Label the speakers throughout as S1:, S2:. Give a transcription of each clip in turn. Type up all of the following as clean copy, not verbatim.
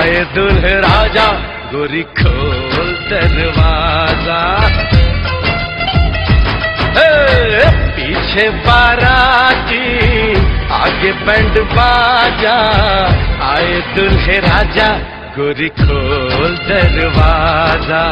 S1: आए दुल्हे राजा गोरी खोल दरवाजा। पीछे बाराती आगे बैंड बाजा, आए दुल्हे राजा गोरी खोल दरवाजा।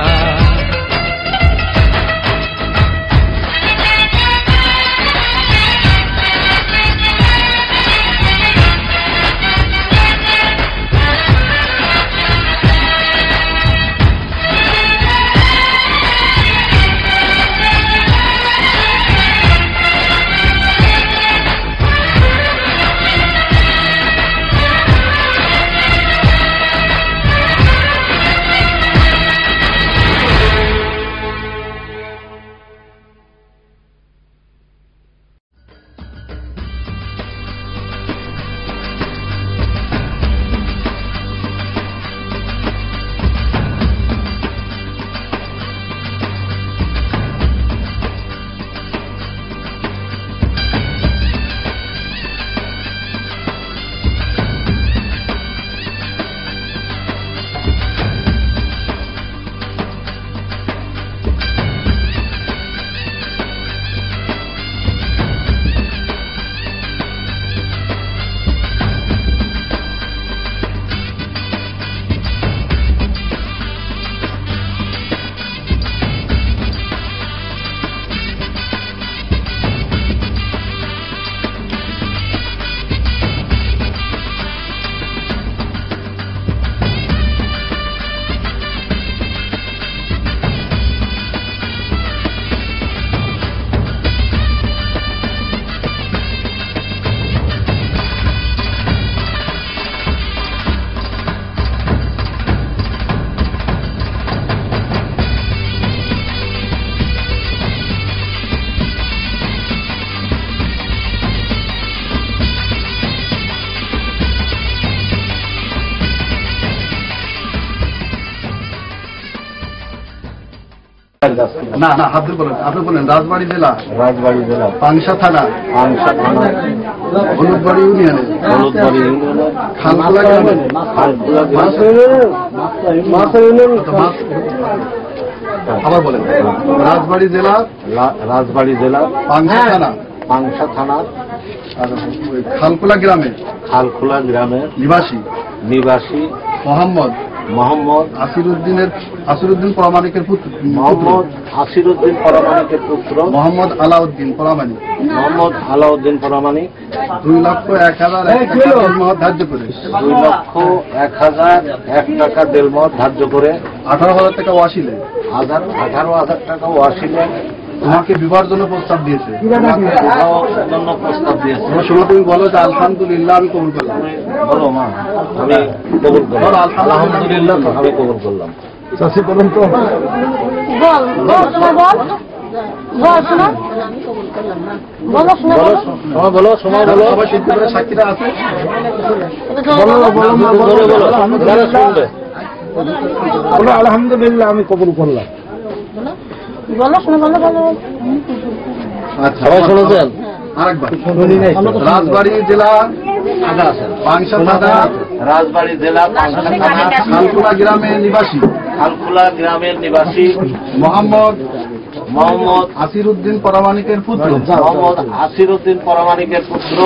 S2: না না আপনি বলেন, আপনি বলেন রাজবাড়ী জেলা,
S3: রাজবাড়ী জেলা,
S2: পাংশা থানা,
S3: পাংশা থানা,
S2: হলুদবাড়ি ইউনিয়নে,
S3: হলুদবাড়ি ইউনিয়নে,
S2: খালখোলা গ্রামে, আবার বলেন রাজবাড়ী জেলা,
S3: রাজবাড়ী জেলা,
S2: পাংশা থানা,
S3: পাংশা থানা,
S2: আর খালখোলা গ্রামে,
S3: খালখোলা গ্রামের
S2: নিবাসী মোহাম্মদ আসিরুদ্দিন পরামানিকের পুত্র,
S3: মোহাম্মদ আসিরুদ্দিন পরামানিকের পুত্র,
S2: মোহাম্মদ আলাউদ্দিন পরামানিক,
S3: মোহাম্মদ আলাউদ্দিন পরামানিক
S2: 2,01,000 ধার্য করে,
S3: 2,01,001 টাকা দেলমত ধার্য করে
S2: 18,000 টাকা ওয়াসিলে
S3: 18,000 টাকা ওয়াসিলে
S2: তোমাকে বিবাহের জন্য প্রস্তাব দিয়েছে।
S3: জন্য প্রস্তাব দিয়েছে।
S2: সময় তুমি বলো যে আলহামদুলিল্লাহ আমি কবুল করলাম।
S3: বলো মা, আমি কবুল করলাম, আলহামদুলিল্লাহ আমি কবুল করলাম।
S2: চাষি বলুন তো,
S3: বলো সময় বলো,
S2: সবাই শুনতে পারে, সাক্ষীরা আছে,
S3: বলো আলহামদুলিল্লাহ আমি কবুল করলাম।
S2: আচ্ছা
S3: সবাই শুনেছেন?
S2: আরেকবার রাজবাড়ী জেলা, পাংশা থানা,
S3: রাজবাড়ী জেলা, পাংশা থানা,
S2: খালখোলা গ্রামের নিবাসী,
S3: খালখোলা গ্রামের নিবাসী
S2: মোহাম্মদ আসিরুদ্দিন পরামানিকের পুত্র,
S3: মোহাম্মদ আসিরুদ্দিন পরামানিকের পুত্র,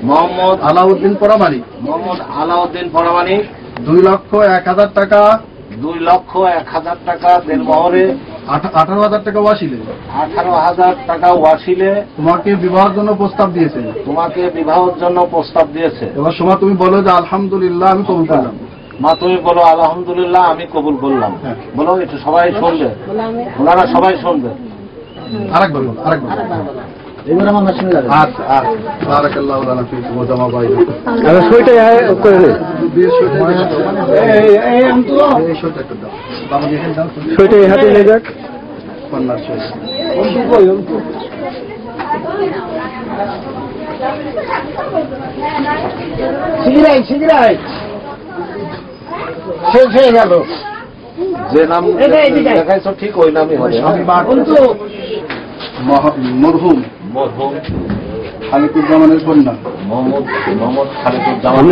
S2: মোহাম্মদ আলাউদ্দিন পরামানিক,
S3: মোহাম্মদ আলাউদ্দিন পরামানিক
S2: 2,01,000 টাকা,
S3: 2,01,000 টাকা দেড়মহরে
S2: 18,000 টাকা ওয়াসিলে
S3: 18,000 টাকা ওয়াসিলে
S2: তোমাকে বিবাহের জন্য প্রস্তাব দিয়েছে।
S3: তোমাকে বিবাহের জন্য প্রস্তাব দিয়েছে।
S2: এবার সময় তুমি বলো যে আলহামদুলিল্লাহ আমি কবুল করলাম।
S3: মা তুমি বলো আলহামদুলিল্লাহ আমি কবুল করলাম। বলো একটু সবাই শুনবে, ওনারা সবাই শুনবে।
S2: আরেকবার বলো, আরেকবার।
S3: এবার আমার শুনে যাবে।
S2: আচ্ছা আচ্ছা, বারাকাল্লাহু লানা ফিকুম ওয়া জামা বাইনাকুম।
S3: আরে সইটা করে নে,
S2: এই আমি তো এই সইটা একটু দাও, বাবা দেখেন দাও,
S3: সইটা এই হাতে নিয়ে যাক।
S2: কন্যার সই
S3: শিগগিরাই শেষ হয়ে গেল। যে নাম দেখাইছো ঠিক ওই নামই হবে।
S2: মরহুম খালিকুজ্জামানের কন্যা
S3: মোহাম্মদ খালিকুজ্জামান।